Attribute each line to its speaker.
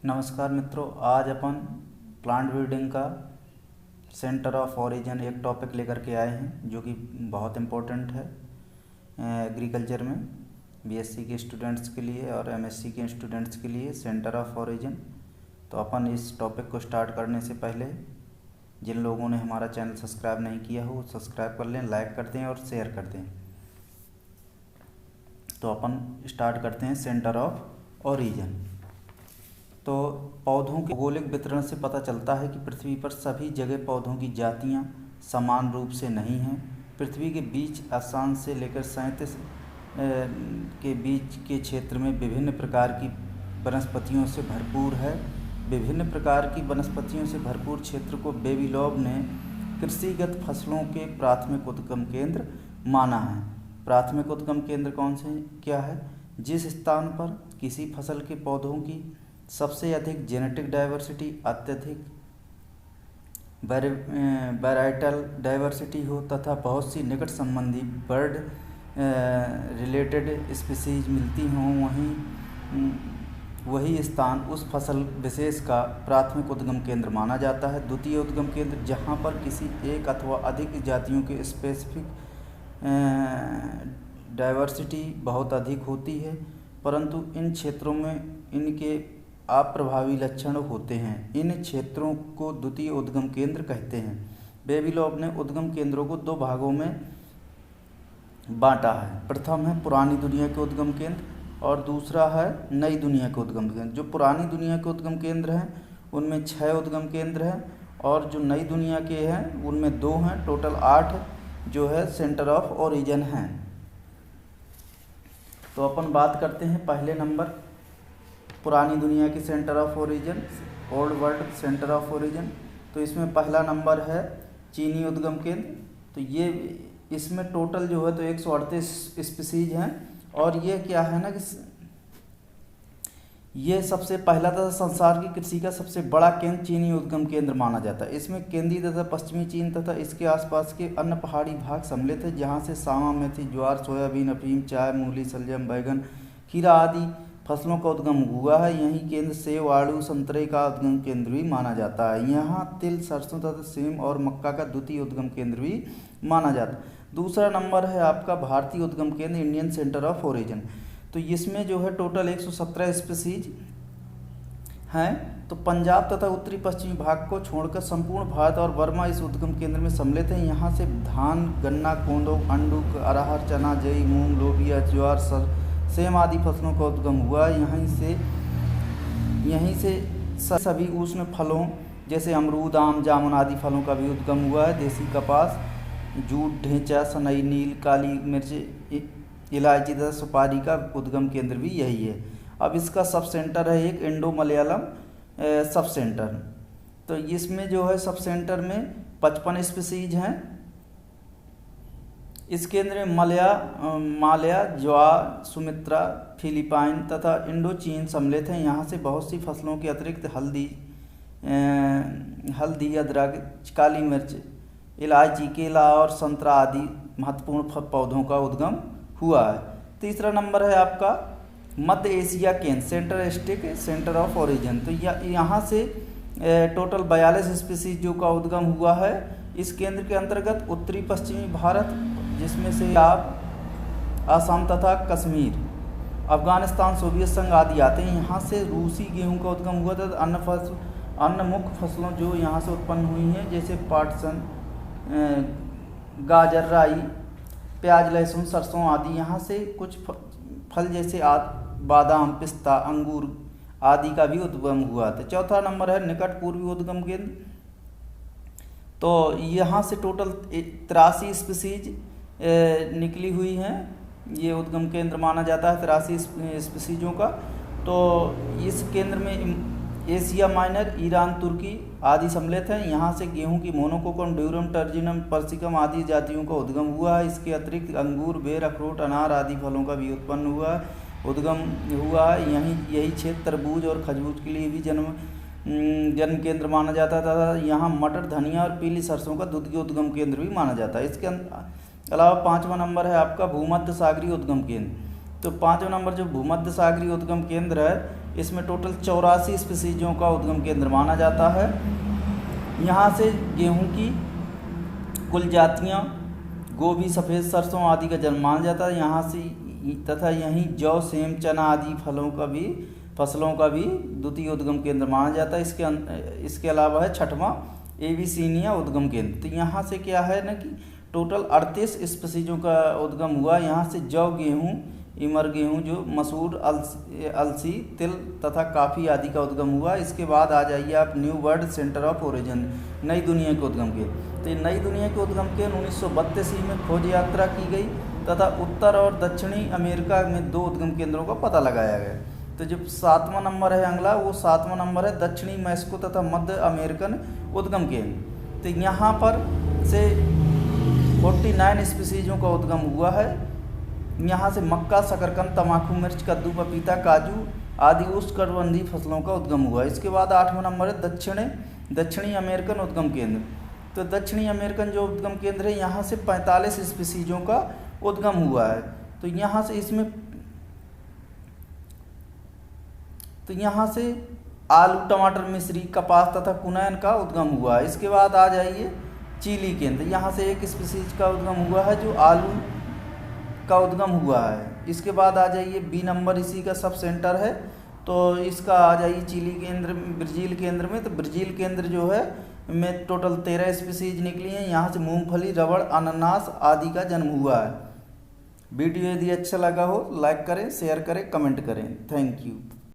Speaker 1: नमस्कार मित्रों, आज अपन प्लांट ब्रीडिंग का सेंटर ऑफ ओरिजिन एक टॉपिक लेकर के आए हैं जो कि बहुत इम्पोर्टेंट है एग्रीकल्चर में बीएससी के स्टूडेंट्स के लिए और एमएससी के स्टूडेंट्स के लिए सेंटर ऑफ ओरिजिन। तो अपन इस टॉपिक को स्टार्ट करने से पहले जिन लोगों ने हमारा चैनल सब्सक्राइब नहीं किया हो सब्सक्राइब कर लें, लाइक कर दें और शेयर कर दें। तो अपन स्टार्ट करते हैं सेंटर ऑफ ओरिजिन। तो पौधों के भौगोलिक वितरण से पता चलता है कि पृथ्वी पर सभी जगह पौधों की जातियां समान रूप से नहीं हैं। पृथ्वी के बीच अक्षांश से लेकर 37 के बीच के क्षेत्र में विभिन्न प्रकार की वनस्पतियों से भरपूर है। विभिन्न प्रकार की वनस्पतियों से भरपूर क्षेत्र को बेबीलोन ने कृषिगत फसलों के प्राथमिक उद्गम केंद्र माना है। प्राथमिक उद्गम केंद्र कौन से क्या है? जिस स्थान पर किसी फसल के पौधों की सबसे अधिक जेनेटिक डाइवर्सिटी, अत्यधिक वैराइटल डाइवर्सिटी हो तथा बहुत सी निकट संबंधी बर्ड रिलेटेड स्पीसीज मिलती हों, वही स्थान उस फसल विशेष का प्राथमिक उद्गम केंद्र माना जाता है। द्वितीय उद्गम केंद्र जहाँ पर किसी एक अथवा अधिक जातियों के स्पेसिफिक डाइवर्सिटी बहुत अधिक होती है, परंतु इन क्षेत्रों में इनके अप्रभावी लक्षण होते हैं। इन क्षेत्रों को द्वितीय उद्गम केंद्र कहते हैं। बेबीलोन ने उद्गम केंद्रों को दो भागों में बांटा है। प्रथम है पुरानी दुनिया के उद्गम केंद्र और दूसरा है नई दुनिया के उद्गम केंद्र। जो पुरानी दुनिया के उद्गम केंद्र हैं उनमें 6 उद्गम केंद्र हैं और जो नई दुनिया के हैं उनमें 2 हैं। टोटल 8 जो है सेंटर ऑफ ओरिजिन हैं। तो अपन बात करते हैं पहले नंबर पुरानी दुनिया की centre of origin, old world centre of origin. तो इसमें पहला नंबर है चीनी उद्गम केंद्र। तो ये इसमें टोटल जो है तो 138 स्पीसीज हैं और ये क्या है ना कि ये सबसे पहला तथा संसार की कृषि का सबसे बड़ा केंद्र चीनी उद्गम केंद्र माना जाता है। इसमें केंद्रीय तथा पश्चिमी चीन तथा इसके आसपास के अन्य पहाड़ी भाग सम्मिलित है, जहाँ से सावा, मेथी, ज्वार, सोयाबीन, अफीम, चाय, मूली, शलजम, बैगन, खीरा आदि फसलों का उद्गम हुआ है। यही केंद्र सेब, आड़ू, संतरे का उद्गम केंद्र भी माना जाता है। यहाँ तिल, सरसों तथा सेम और मक्का का द्वितीय उद्गम केंद्र भी माना जाता है। दूसरा नंबर है आपका भारतीय उद्गम केंद्र, इंडियन सेंटर ऑफ ओरिजिन। तो इसमें जो है टोटल 117 स्पीसीज हैं। तो पंजाब तथा उत्तरी पश्चिमी भाग को छोड़कर संपूर्ण भारत और बर्मा इस उद्गम केंद्र में सम्मिलित है। यहाँ से धान, गन्ना, कोंदो, अंडूक, अरहर, चना, जई, मूंग, लोबिया, ज्वार, सेम आदि फसलों का उद्गम हुआ। यहीं से सभी उष्ण फलों जैसे अमरूद, आम, जामुन आदि फलों का भी उद्गम हुआ है। देसी कपास, जूट, ढेंचा, सनई, नील, काली मिर्च, इलायची तथा सुपारी का उद्गम केंद्र भी यही है। अब इसका सब सेंटर है एक इंडो मलयालम सब सेंटर। तो इसमें जो है सब सेंटर में 55 स्पीसीज हैं। इस केंद्र में माल्या, ज्वा, सुमित्रा, फिलीपाइन तथा इंडो चीन सम्मिलित हैं। यहाँ से बहुत सी फसलों के अतिरिक्त हल्दी, अदरक, काली मिर्च, इलायची, केला और संतरा आदि महत्वपूर्ण पौधों का उद्गम हुआ है। तीसरा नंबर है आपका मध्य एशिया केंद्र, सेंटर ऑफ ओरिजिन। तो यहाँ से टोटल 42 स्पीसीज का उद्गम हुआ है। इस केंद्र के अंतर्गत उत्तरी पश्चिमी भारत, जिसमें से आप असम तथा कश्मीर, अफगानिस्तान, सोवियत संघ आदि आते हैं। यहाँ से रूसी गेहूं का उद्गम हुआ था। अन्य मुख्य फसलों जो यहाँ से उत्पन्न हुई हैं जैसे पाटसन, गाजर, राई, प्याज, लहसुन, सरसों आदि। यहाँ से कुछ फल जैसे बादाम, पिस्ता, अंगूर आदि का भी उद्गम हुआ था। चौथा नंबर है निकट पूर्वी उद्गम केंद्र। तो यहाँ से टोटल 83 स्पीसीज निकली हुई हैं। ये उद्गम केंद्र माना जाता है 83 स्पीसीजों का। तो इस केंद्र में एशिया माइनर, ईरान, तुर्की आदि सम्मिलित हैं। यहाँ से गेहूं की मोनोकोकम, ड्यूरम, टर्जिनम, पर्सिकम आदि जातियों का उद्गम हुआ है। इसके अतिरिक्त अंगूर, बेर, अखरोट, अनार आदि फलों का भी उद्गम हुआ है। यही क्षेत्र तरबूज और खजूर के लिए भी जन्म केंद्र माना जाता था। यहाँ मटर, धनिया और पीली सरसों का द्वितीय उद्गम केंद्र भी माना जाता है। इसके अलावा 5वां नंबर है आपका भूमध्य सागरीय उद्गम केंद्र। तो 5वां नंबर जो भूमध्य सागरीय उद्गम केंद्र है इसमें टोटल 84 स्पीसीजों का उद्गम केंद्र माना जाता है। यहाँ से गेहूं की कुल जातियाँ, गोभी, सफ़ेद सरसों आदि का जन्म माना जाता है। यहाँ से तथा यहीं जौ, सेम, चना आदि फसलों का भी द्वितीय उद्गम केंद्र माना जाता है। इसके अलावा है छठवां एबीसीनिया उद्गम केंद्र। तो यहाँ से क्या है ना कि टोटल 38 स्पीसीजों का उद्गम हुआ। यहाँ से जौ, गेहूँ, इमर गेहूँ, जो मसूर, अलसी, तिल तथा काफ़ी आदि का उद्गम हुआ। इसके बाद आ जाइए आप new world centre of origin, नई दुनिया के उद्गम केंद्र। तो ये नई दुनिया के उद्गम केंद्र 1932 में खोज यात्रा की गई तथा उत्तर और दक्षिणी अमेरिका में 2 उद्गम केंद्रों का पता लगाया गया। तो जो 7वां नंबर है अगला, वो 7वां नंबर है दक्षिणी मैक्सिको तथा मध्य अमेरिकन उद्गम केंद्र। तो यहाँ पर से 49 स्पीसीजों का उद्गम हुआ है। यहाँ से मक्का, शकरकंद, तम्बाकू, मिर्च, कद्दू, पपीता, काजू आदि उष्णकटिबंधीय फसलों का उद्गम हुआ। इसके बाद 8वां नंबर है दक्षिणी अमेरिकन उद्गम केंद्र। तो दक्षिणी अमेरिकन जो उद्गम केंद्र है, यहाँ से 45 स्पीसीजों का उद्गम हुआ है। तो यहाँ से आलू, टमाटर, मिश्री, कपास तथा कुनैन का उद्गम हुआ है। इसके बाद आ जाइए चिली केंद्र। यहाँ से एक स्पीसीज का उद्गम हुआ है जो आलू का उद्गम हुआ है। इसके बाद आ जाइए बी नंबर, इसी का सब सेंटर है। तो इसका आ जाइए चिली केंद्र, ब्राज़ील केंद्र में। तो ब्राज़ील केंद्र जो है में टोटल 13 स्पीसीज निकली हैं। यहाँ से मूंगफली, रबड़, अनानास आदि का जन्म हुआ है। वीडियो यदि अच्छा लगा हो लाइक करें, शेयर करें, कमेंट करें। Thank you.